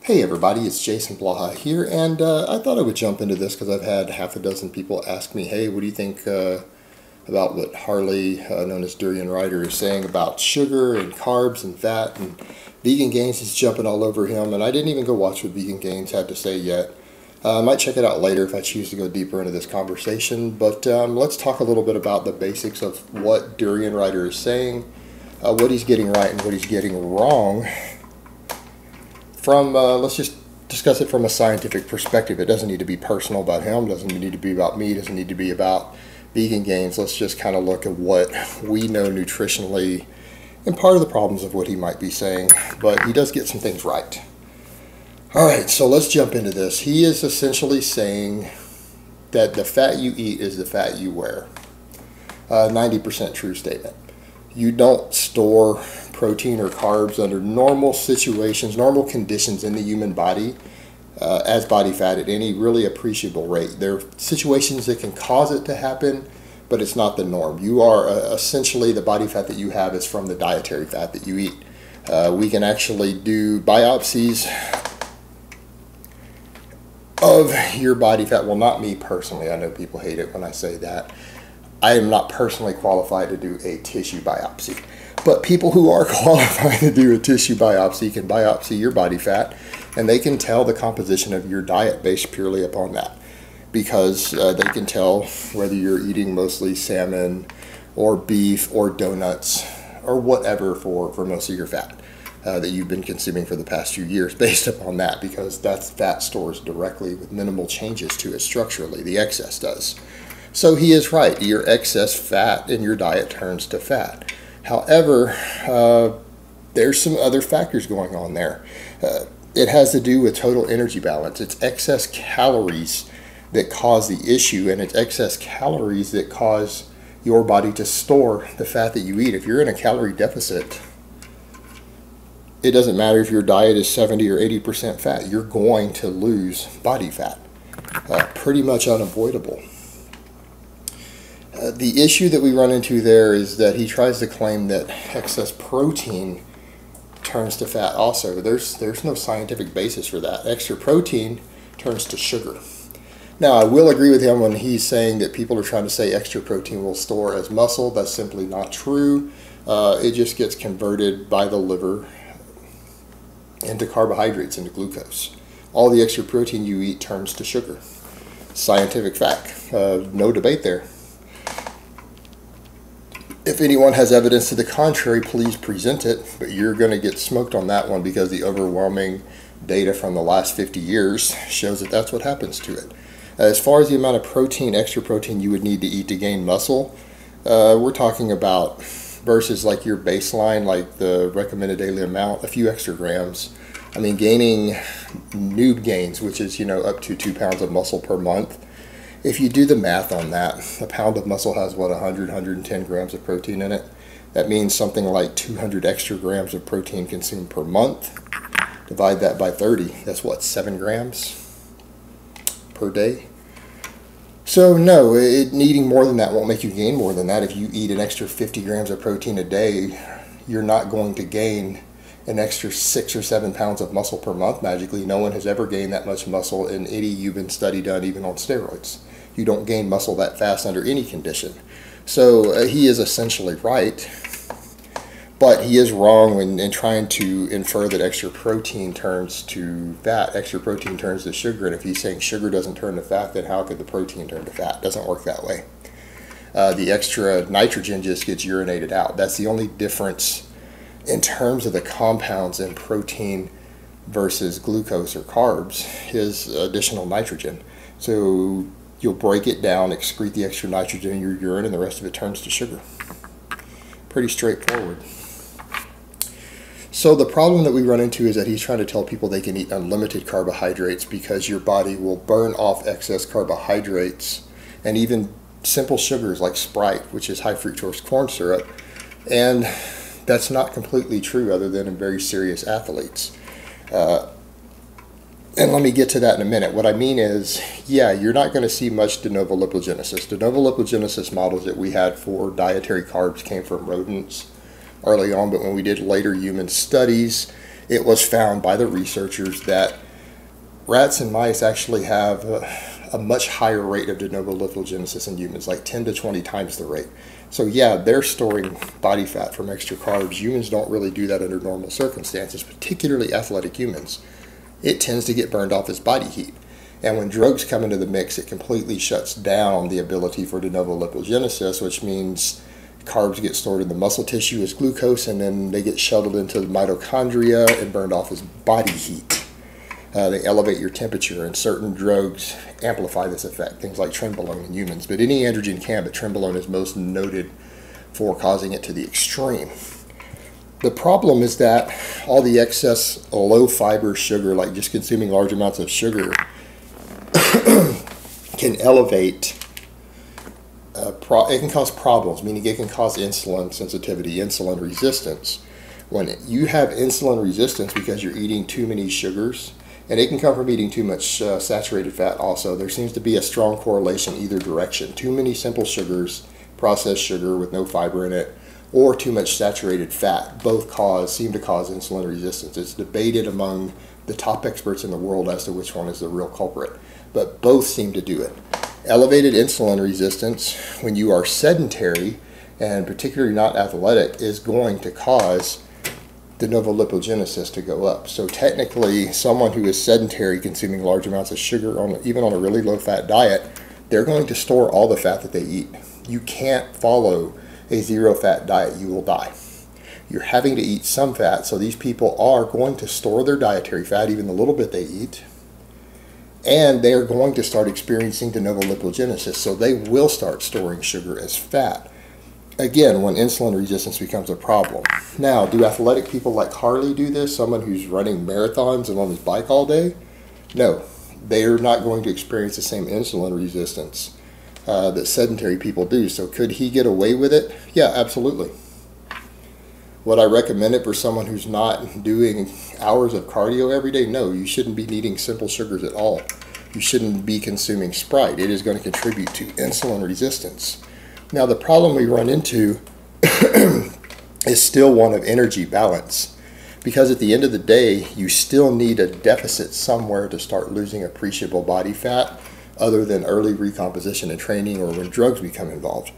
Hey everybody, it's Jason Blaha here, and I thought I would jump into this because I've had half a dozen people ask me, hey, what do you think about what Harley, known as Durianrider, is saying about sugar and carbs and fat and Vegan Gains is jumping all over him, and I didn't even go watch what Vegan Gains had to say yet. I might check it out later if I choose to go deeper into this conversation, but let's talk a little bit about the basics of what Durianrider is saying, what he's getting right and what he's getting wrong. Let's just discuss it from a scientific perspective. It doesn't need to be personal about him, doesn't need to be about me, doesn't need to be about Vegan Gains. Let's just kind of look at what we know nutritionally and part of the problems of what he might be saying, but he does get some things right. Alright, so let's jump into this. He is essentially saying that the fat you eat is the fat you wear. 90% true statement. You don't store protein or carbs under normal situations, normal conditions in the human body as body fat at any really appreciable rate. There are situations that can cause it to happen, but it's not the norm. You are essentially, the body fat that you have is from the dietary fat that you eat. We can actually do biopsies of your body fat. Well, not me personally. I know people hate it when I say that. I am not personally qualified to do a tissue biopsy. But people who are qualified to do a tissue biopsy can biopsy your body fat, and they can tell the composition of your diet based purely upon that. Because they can tell whether you're eating mostly salmon or beef or donuts or whatever for most of your fat that you've been consuming for the past few years based upon that, because that's fat stores directly with minimal changes to it structurally. The excess does. So he is right. Your excess fat in your diet turns to fat. However, there's some other factors going on there. It has to do with total energy balance. It's excess calories that cause the issue, and it's excess calories that cause your body to store the fat that you eat. If you're in a calorie deficit, it doesn't matter if your diet is 70 or 80% fat. You're going to lose body fat. Pretty much unavoidable. The issue that we run into there is that he tries to claim that excess protein turns to fat also. There's no scientific basis for that. Extra protein turns to sugar. Now, I will agree with him when he's saying that people are trying to say extra protein will store as muscle. That's simply not true. It just gets converted by the liver into carbohydrates, into glucose. All the extra protein you eat turns to sugar. Scientific fact. No debate there. If anyone has evidence to the contrary, please present it, but you're going to get smoked on that one because the overwhelming data from the last 50 years shows that that's what happens to it. As far as the amount of protein, extra protein you would need to eat to gain muscle, we're talking about versus like your baseline, like the recommended daily amount, a few extra grams. I mean, gaining noob gains, which is, up to 2 pounds of muscle per month. If you do the math on that, a pound of muscle has, what, 100, 110 grams of protein in it. That means something like 200 extra grams of protein consumed per month. Divide that by 30. That's, what, 7 grams per day? So, no, needing more than that won't make you gain more than that. If you eat an extra 50 grams of protein a day, you're not going to gain an extra 6 or 7 pounds of muscle per month magically. No one has ever gained that much muscle in any human study done, even on steroids. You don't gain muscle that fast under any condition. So he is essentially right, but he is wrong in trying to infer that extra protein turns to fat. Extra protein turns to sugar, and if he's saying sugar doesn't turn to fat, then how could the protein turn to fat? It doesn't work that way. The extra nitrogen just gets urinated out. That's the only difference in terms of the compounds in protein versus glucose or carbs is additional nitrogen. So you'll break it down, excrete the extra nitrogen in your urine, and the rest of it turns to sugar. Pretty straightforward. So the problem that we run into is that he's trying to tell people they can eat unlimited carbohydrates because your body will burn off excess carbohydrates and even simple sugars like Sprite, which is high fructose corn syrup. And that's not completely true other than in very serious athletes. And let me get to that in a minute. What I mean is, yeah, you're not going to see much de novo lipogenesis. De novo lipogenesis models that we had for dietary carbs came from rodents early on, but when we did later human studies, it was found by the researchers that rats and mice actually have a much higher rate of de novo lipogenesis in humans, like 10 to 20 times the rate. So yeah, they're storing body fat from extra carbs. Humans don't really do that under normal circumstances, particularly athletic humans. It tends to get burned off as body heat. And when drugs come into the mix, it completely shuts down the ability for de novo lipogenesis, which means carbs get stored in the muscle tissue as glucose, and then they get shuttled into the mitochondria and burned off as body heat. They elevate your temperature, and certain drugs amplify this effect, things like trenbolone in humans. But any androgen can, but trenbolone is most noted for causing it to the extreme. The problem is that all the excess low-fiber sugar, like just consuming large amounts of sugar, can elevate, it can cause problems, meaning it can cause insulin sensitivity, insulin resistance. When you have insulin resistance because you're eating too many sugars, and it can come from eating too much saturated fat also. There seems to be a strong correlation either direction. Too many simple sugars, processed sugar with no fiber in it, or too much saturated fat, both seem to cause insulin resistance. It's debated among the top experts in the world as to which one is the real culprit, but both seem to do it. Elevated insulin resistance when you are sedentary, and particularly not athletic, is going to cause de novo lipogenesis to go up. So technically, someone who is sedentary, consuming large amounts of sugar, even on a really low-fat diet, they're going to store all the fat that they eat. You can't follow a zero-fat diet. You will die. You're having to eat some fat, so these people are going to store their dietary fat, even the little bit they eat, and they are going to start experiencing de novo lipogenesis, so they will start storing sugar as fat. Again, when insulin resistance becomes a problem. Now, do athletic people like Harley do this? Someone who's running marathons and on his bike all day? No, they are not going to experience the same insulin resistance that sedentary people do. So could he get away with it? Yeah, absolutely. Would I recommend it for someone who's not doing hours of cardio every day? No, you shouldn't be eating simple sugars at all. You shouldn't be consuming Sprite. It is going to contribute to insulin resistance. Now, the problem we run into is still one of energy balance, because at the end of the day, you still need a deficit somewhere to start losing appreciable body fat, other than early recomposition and training or when drugs become involved.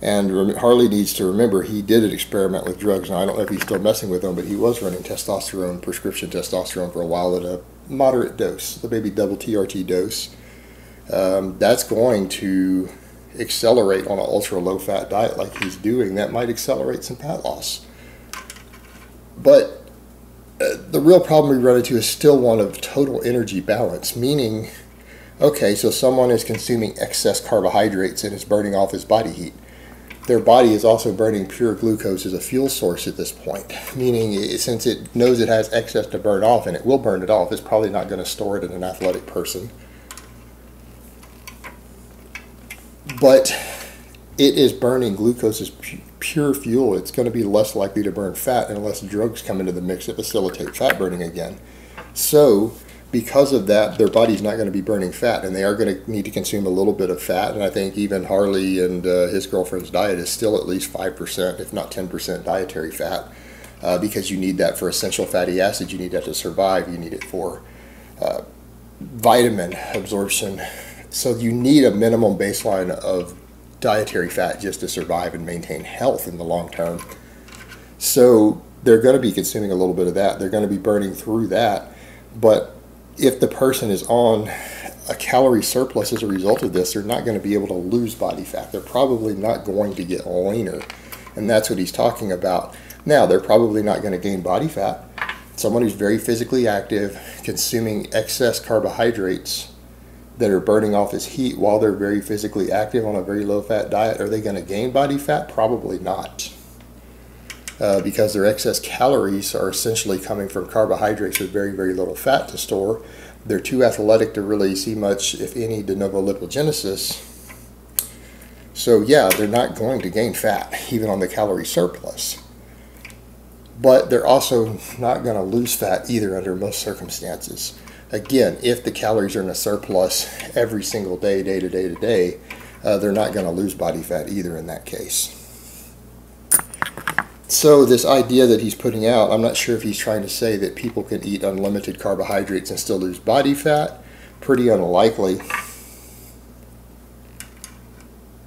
And Harley needs to remember he did an experiment with drugs. Now, I don't know if he's still messing with them, but he was running testosterone, prescription testosterone, for a while at a moderate dose, the maybe double TRT dose. That's going to accelerate on an ultra low fat diet like he's doing. That might accelerate some fat loss. But the real problem we run into is still one of total energy balance, meaning, okay, so someone is consuming excess carbohydrates and is burning off his body heat. Their body is also burning pure glucose as a fuel source at this point, meaning since it knows it has excess to burn off, and it will burn it off, it's probably not going to store it in an athletic person. But it is burning glucose as pure fuel. It's going to be less likely to burn fat unless drugs come into the mix that facilitate fat burning again. So because of that, their body's not going to be burning fat, and they are going to need to consume a little bit of fat. And I think even Harley and his girlfriend's diet is still at least 5%, if not 10% dietary fat, because you need that for essential fatty acids. You need that to survive. You need it for vitamin absorption. So you need a minimum baseline of dietary fat just to survive and maintain health in the long term. So they're going to be consuming a little bit of that. They're going to be burning through that. But if the person is on a calorie surplus as a result of this, they're not going to be able to lose body fat. They're probably not going to get leaner. And that's what he's talking about. Now, they're probably not going to gain body fat. Someone who's very physically active, consuming excess carbohydrates that are burning off as heat while they're very physically active on a very low-fat diet, are they going to gain body fat? Probably not. Because their excess calories are essentially coming from carbohydrates with very, very little fat to store. They're too athletic to really see much, if any, de novo lipogenesis. So yeah, they're not going to gain fat, even on the calorie surplus. But they're also not going to lose fat either under most circumstances. Again, if the calories are in a surplus every single day, day to day to day, they're not going to lose body fat either in that case. So this idea that he's putting out, I'm not sure if he's trying to say that people can eat unlimited carbohydrates and still lose body fat. Pretty unlikely.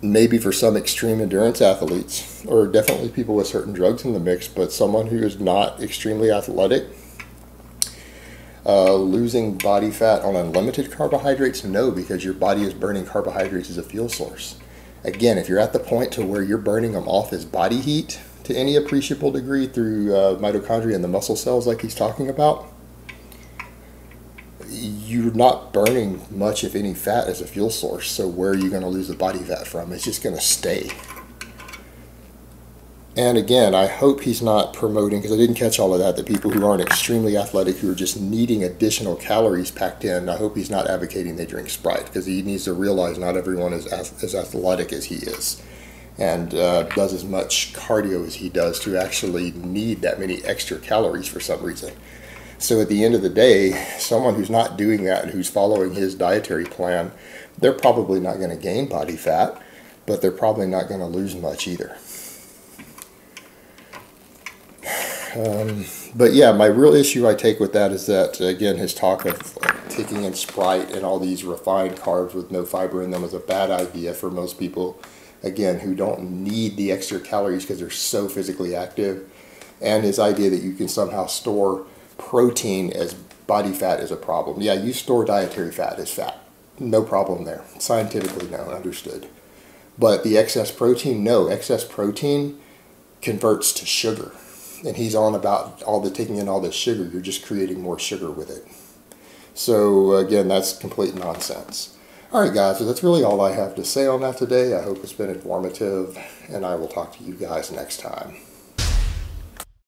Maybe for some extreme endurance athletes, or definitely people with certain drugs in the mix, but someone who is not extremely athletic, losing body fat on unlimited carbohydrates, no, because your body is burning carbohydrates as a fuel source. Again, if you're at the point to where you're burning them off as body heat to any appreciable degree through mitochondria and the muscle cells like he's talking about, you're not burning much, if any, fat as a fuel source. So where are you going to lose the body fat from? It's just going to stay. And again, I hope he's not promoting, because I didn't catch all of that, the people who aren't extremely athletic, who are just needing additional calories packed in. I hope he's not advocating they drink Sprite, because he needs to realize not everyone is as athletic as he is, and does as much cardio as he does to actually need that many extra calories for some reason. So at the end of the day, someone who's not doing that and who's following his dietary plan, they're probably not going to gain body fat, but they're probably not going to lose much either. But yeah, my real issue I take with that is that, again, his talk of taking in Sprite and all these refined carbs with no fiber in them is a bad idea for most people, again, who don't need the extra calories because they're so physically active. And his idea that you can somehow store protein as body fat is a problem. Yeah, you store dietary fat as fat. No problem there. Scientifically, no, understood. But the excess protein, no. Excess protein converts to sugar. And he's on about taking in all this sugar. You're just creating more sugar with it. So again, that's complete nonsense. All right, guys, so that's really all I have to say on that today. I hope it's been informative, and I will talk to you guys next time.